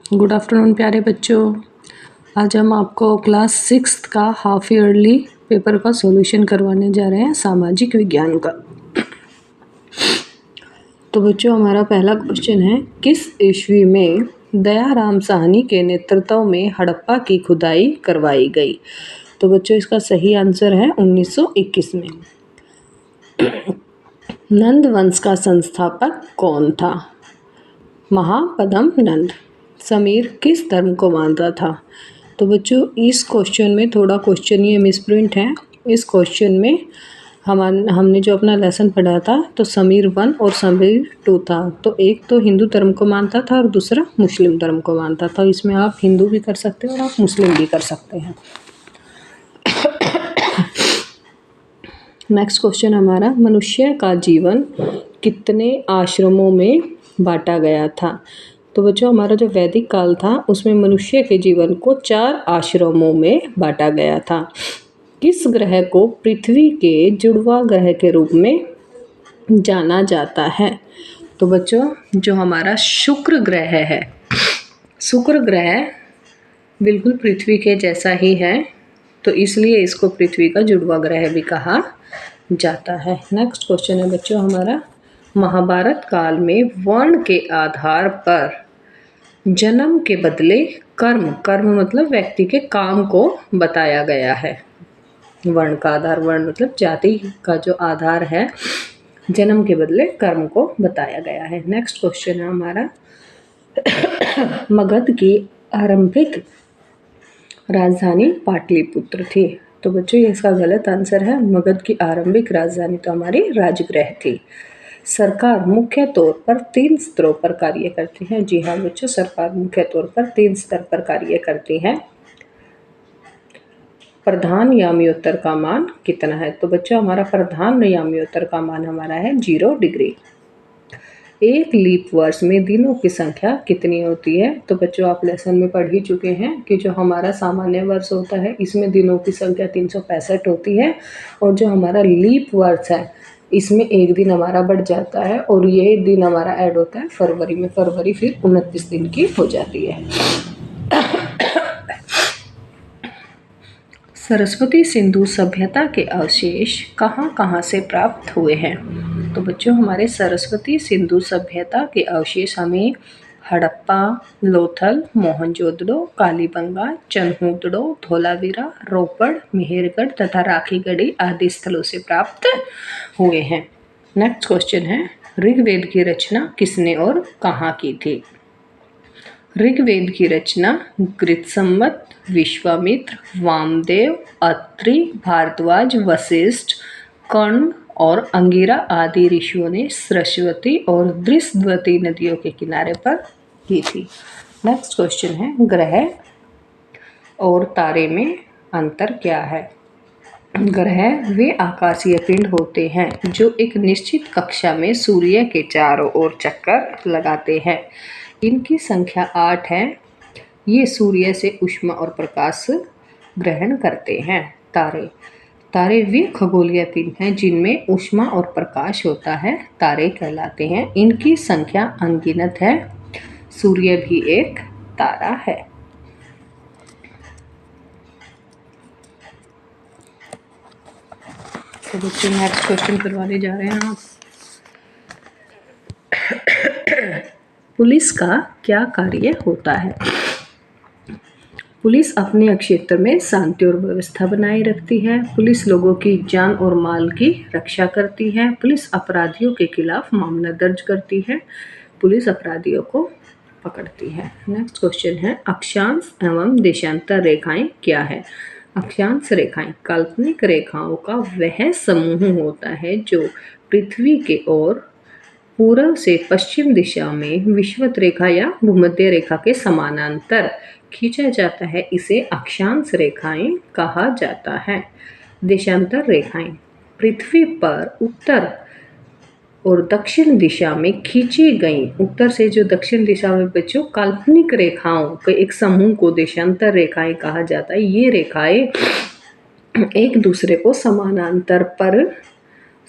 Good afternoon प्यारे बच्चों। आज हम आपको क्लास 6 का हाफ ईयरली पेपर का सॉल्यूशन करवाने जा रहे हैं, सामाजिक विज्ञान का। तो बच्चों, हमारा पहला क्वेश्चन है, किस ईस्वी में दयाराम साहनी के नेतृत्व में हड़प्पा की खुदाई करवाई गई? तो बच्चों, इसका सही आंसर है 1921 में। नंद वंश का संस्थापक कौन था? महापद्म नंद। समीर किस धर्म को मानता था? तो बच्चों, इस क्वेश्चन में थोड़ा क्वेश्चन ये मिसप्रिंट है। इस क्वेश्चन में हमने जो अपना लेसन पढ़ा था, तो समीर 1 और समीर 2 था। तो एक तो हिंदू धर्म को मानता था और दूसरा मुस्लिम धर्म को मानता था। इसमें आप हिंदू भी कर सकते हैं और आप मुस्लिम भी कर सकते हैं। नेक्स्ट क्वेश्चन हमारा, मनुष्य का जीवन कितने आश्रमों में बांटा गया था? तो बच्चों, हमारा जो वैदिक काल था उसमें मनुष्य के जीवन को 4 आश्रमों में बांटा गया था। किस ग्रह को पृथ्वी के जुड़वा ग्रह के रूप में जाना जाता है? तो बच्चों, जो हमारा शुक्र ग्रह है, शुक्र ग्रह बिल्कुल पृथ्वी के जैसा ही है, तो इसलिए इसको पृथ्वी का जुड़वा ग्रह भी कहा जाता है। नेक्स्ट क्वेश्चन है बच्चों हमारा, महाभारत काल में वर्ण के आधार पर जन्म के बदले कर्म, कर्म मतलब व्यक्ति के काम को बताया गया है। वर्ण का आधार, वर्ण मतलब जाति का जो आधार है, जन्म के बदले कर्म को बताया गया है। नेक्स्ट क्वेश्चन है हमारा, मगध की आरंभिक राजधानी पाटलिपुत्र थी। तो बच्चों, ये इसका गलत आंसर है। मगध की आरंभिक राजधानी तो हमारी राजगृह थी। सरकार मुख्य तौर पर 3 स्तरों पर कार्य करती है। जी हाँ बच्चों, सरकार मुख्य तौर पर 3 स्तर पर कार्य करती है। प्रधान याम्योत्तर का मान कितना है? तो बच्चों, हमारा प्रधान याम्योत्तर का मान हमारा है 0 डिग्री। एक लीप वर्ष में दिनों की संख्या कितनी होती है? तो बच्चों, आप लेसन में पढ़ ही चुके हैं कि जो हमारा सामान्य वर्ष होता है इसमें दिनों की संख्या 365 होती है, और जो हमारा लीप वर्ष है इसमें एक दिन हमारा बढ़ जाता है, और ये दिन हमारा ऐड होता है फरवरी में। फरवरी फिर 29 दिन की हो जाती है। सरस्वती सिंधु सभ्यता के अवशेष कहाँ कहाँ से प्राप्त हुए हैं? तो बच्चों, हमारे सरस्वती सिंधु सभ्यता के अवशेष हमें हड़प्पा, लोथल, मोहनजोदड़ो, कालीबंगा, चनहूदड़ो, धोलावीरा, रोपड़, मेहरगढ़ तथा राखीगढ़ी आदि स्थलों से प्राप्त हुए हैं। नेक्स्ट क्वेश्चन है, ऋग्वेद की रचना किसने और कहाँ की थी? ऋग्वेद की रचना गृत्सम्मत, विश्वामित्र, वामदेव, अत्रि, भारद्वाज, वशिष्ठ, कर्ण और अंगिरा आदि ऋषियों ने सरस्वती और दृष्टवती नदियों के किनारे पर की थी। नेक्स्ट क्वेश्चन है, ग्रह और तारे में अंतर क्या है? ग्रह वे आकाशीय पिंड होते हैं जो एक निश्चित कक्षा में सूर्य के चारों ओर चक्कर लगाते हैं। इनकी संख्या 8 है। ये सूर्य से ऊष्मा और प्रकाश ग्रहण करते हैं। तारे वे खगोलीय पिंड हैं जिनमें ऊष्मा और प्रकाश होता है, तारे कहलाते हैं। इनकी संख्या अनगिनत है। सूर्य भी एक तारा है। तो बच्चों, नेक्स्ट क्वेश्चन करवाने जा रहे हैं आप। पुलिस का क्या कार्य होता है? पुलिस अपने क्षेत्र में शांति और व्यवस्था बनाए रखती है। पुलिस लोगों की जान और माल की रक्षा करती है। पुलिस अपराधियों के खिलाफ मामला दर्ज करती है। पुलिस अपराधियों को पकड़ती है। नेक्स्ट क्वेश्चन है, अक्षांश एवं देशांतर रेखाएं क्या है? अक्षांश रेखाएं काल्पनिक रेखाओं का वह समूह होता है जो पृथ्वी के ओर पूर्व से पश्चिम दिशा में विषुवत रेखा या भूमध्य रेखा के समानांतर खींचा जाता है। इसे अक्षांश रेखाएं कहा जाता है। देशांतर रेखाएं पृथ्वी पर उत्तर और दक्षिण दिशा में खींची गई, उत्तर से जो दक्षिण दिशा में बच्चों काल्पनिक रेखाओं के एक समूह को देशांतर रेखाएं कहा जाता है। ये रेखाएं एक दूसरे को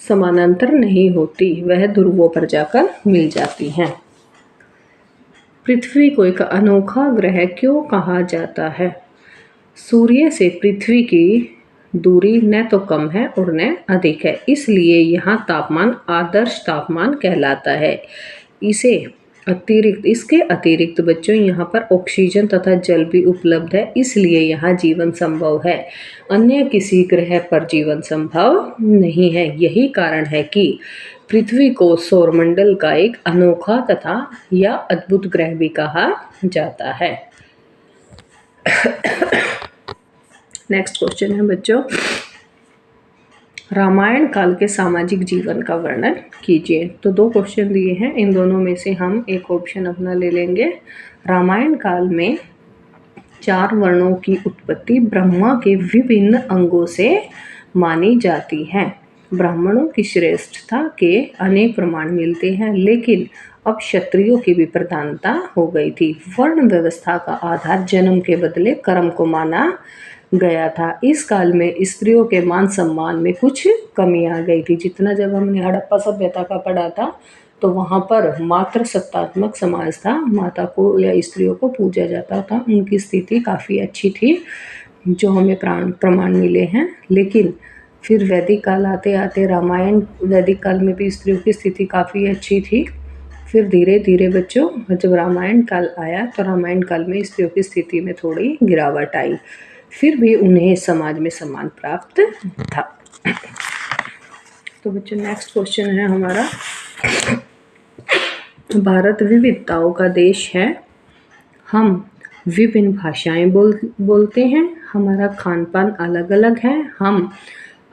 समानांतर नहीं होती, वह ध्रुवों पर जाकर मिल जाती हैं। पृथ्वी को एक अनोखा ग्रह क्यों कहा जाता है? सूर्य से पृथ्वी की दूरी न तो कम है और न अधिक है, इसलिए यहाँ तापमान आदर्श तापमान कहलाता है। इसके अतिरिक्त बच्चों यहाँ पर ऑक्सीजन तथा जल भी उपलब्ध है, इसलिए यहाँ जीवन संभव है। अन्य किसी ग्रह पर जीवन संभव नहीं है। यही कारण है कि पृथ्वी को सौरमंडल का एक अनोखा तथा या अद्भुत ग्रह भी कहा जाता है। नेक्स्ट क्वेश्चन है बच्चों, रामायण काल के सामाजिक जीवन का वर्णन कीजिए। तो 2 क्वेश्चन दिए हैं, इन दोनों में से हम एक ऑप्शन अपना ले लेंगे। रामायण काल में 4 वर्णों की उत्पत्ति ब्रह्मा के विभिन्न अंगों से मानी जाती है। ब्राह्मणों की श्रेष्ठता के अनेक प्रमाण मिलते हैं, लेकिन अब क्षत्रियों की भी प्रधानता हो गई थी। वर्ण व्यवस्था का आधार जन्म के बदले कर्म को माना गया था। इस काल में स्त्रियों के मान सम्मान में कुछ कमी आ गई थी। जितना जब हमने हड़प्पा सभ्यता का पढ़ा था तो वहाँ पर मात्र सत्तात्मक समाज था, माता को या स्त्रियों को पूजा जाता था, उनकी स्थिति काफ़ी अच्छी थी जो हमें प्रमाण मिले हैं। लेकिन फिर वैदिक काल आते आते रामायण, वैदिक काल में भी स्त्रियों की स्थिति काफ़ी अच्छी थी। फिर धीरे धीरे बच्चों जब रामायण काल आया तो रामायण काल में स्त्रियों की स्थिति में थोड़ी गिरावट आई, फिर भी उन्हें समाज में सम्मान प्राप्त था। तो बच्चों नेक्स्ट क्वेश्चन है हमारा, भारत विविधताओं का देश है। हम विभिन्न भाषाएं बोलते हैं, हमारा खान पान अलग अलग है, हम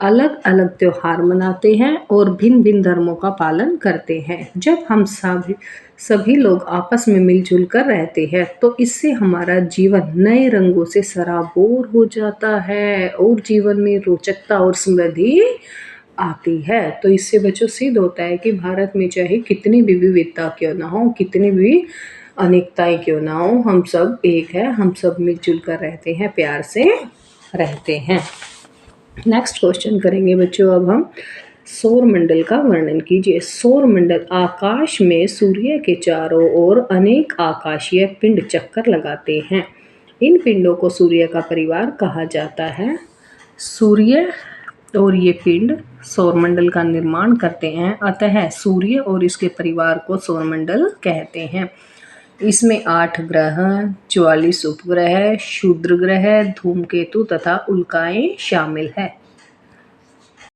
अलग अलग त्योहार मनाते हैं और भिन्न भिन्न धर्मों का पालन करते हैं। जब हम सभी लोग आपस में मिलजुल कर रहते हैं तो इससे हमारा जीवन नए रंगों से सराबोर हो जाता है और जीवन में रोचकता और समृद्धि आती है। तो इससे बच्चों सिद्ध होता है कि भारत में चाहे कितनी भी विविधता क्यों ना हो, कितनी भी अनेकताएं क्यों ना हो, हम सब एक है, हम सब मिलजुल कर रहते हैं, प्यार से रहते हैं। नेक्स्ट क्वेश्चन करेंगे बच्चों अब हम, सौरमंडल का वर्णन कीजिए। सौरमंडल आकाश में सूर्य के चारों ओर अनेक आकाशीय पिंड चक्कर लगाते हैं। इन पिंडों को सूर्य का परिवार कहा जाता है। सूर्य और ये पिंड सौरमंडल का निर्माण करते हैं, अतः सूर्य और इसके परिवार को सौरमंडल कहते हैं। इसमें 8 ग्रह, 44 उपग्रह, क्षुद्र ग्रह, धूमकेतु तथा उल्काएं शामिल है।